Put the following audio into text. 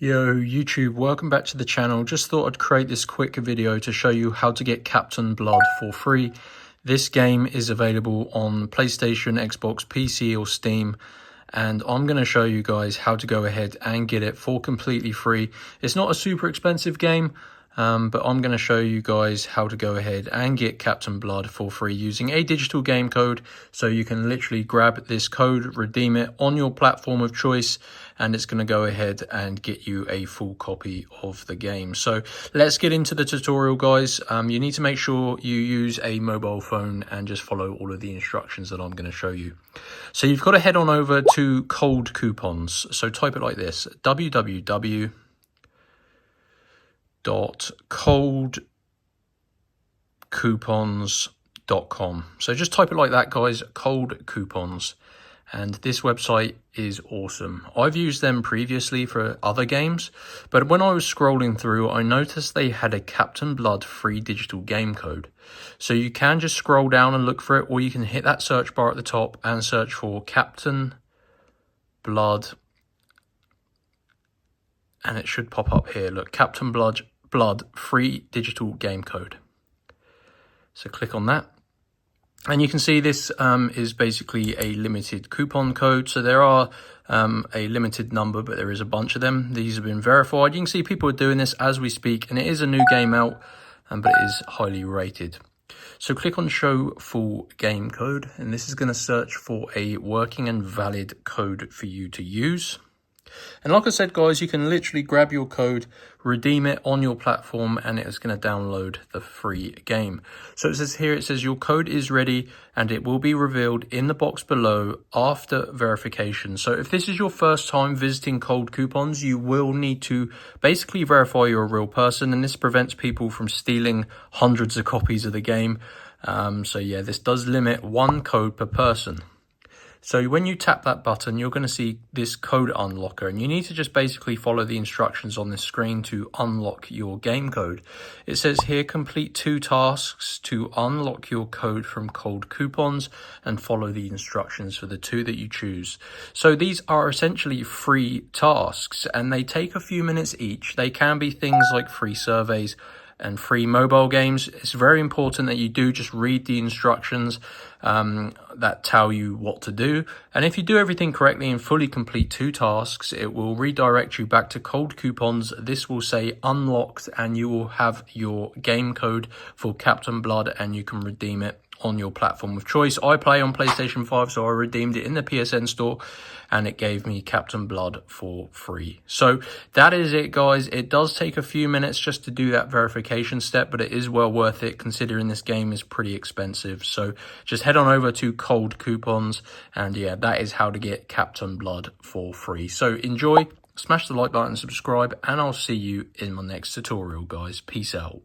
Yo YouTube, welcome back to the channel. Just thought I'd create this quick video to show you how to get Captain Blood for free. This game is available on PlayStation, Xbox, PC or Steam, and I'm going to show you guys how to go ahead and get it for completely free. It's not a super expensive game, but I'm going to show you guys how to go ahead and get Captain Blood for free using a digital game code. So you can literally grab this code, redeem it on your platform of choice, and it's going to go ahead and get you a full copy of the game. So let's get into the tutorial, guys. You need to make sure you use a mobile phone and just follow all of the instructions that I'm going to show you. So you've got to head on over to Cold Coupons. So type it like this: www.coldcoupons.com. So just type it like that, guys, Cold Coupons. And this website is awesome. I've used them previously for other games, but when I was scrolling through, I noticed they had a Captain Blood free digital game code. So you can just scroll down and look for it, or you can hit that search bar at the top and search for Captain Blood. And it should pop up here. Look, Captain Blood free digital game code. So click on that. And you can see this is basically a limited coupon code. So there are a limited number, but there is a bunch of them. These have been verified. You can see people are doing this as we speak, and it is a new game out, but it is highly rated. So click on show full game code, and this is going to search for a working and valid code for you to use. And like I said, guys, you can literally grab your code, redeem it on your platform, and it is going to download the free game. So it says here, it says your code is ready and it will be revealed in the box below after verification. So if this is your first time visiting Cold Coupons, you will need to basically verify you're a real person, and this prevents people from stealing hundreds of copies of the game. So yeah, this does limit one code per person. So when you tap that button, you're going to see this code unlocker, and you need to just basically follow the instructions on this screen to unlock your game code. It says here, complete 2 tasks to unlock your code from Cold Coupons and follow the instructions for the 2 that you choose. So these are essentially free tasks, and they take a few minutes each. They can be things like free surveys and free mobile games. It's very important that you do just read the instructions that tell you what to do. And if you do everything correctly and fully complete 2 tasks, it will redirect you back to Cold Coupons. This will say unlocked, and you will have your game code for Captain Blood, and you can redeem it on your platform of choice. I play on PlayStation 5, so I redeemed it in the PSN store, and it gave me Captain Blood for free. So that is it, guys. It does take a few minutes just to do that verification step, but it is well worth it considering this game is pretty expensive. So just head on over to Cold Coupons, and yeah, that is how to get Captain Blood for free. So enjoy, smash the like button, subscribe, and I'll see you in my next tutorial, guys. Peace out.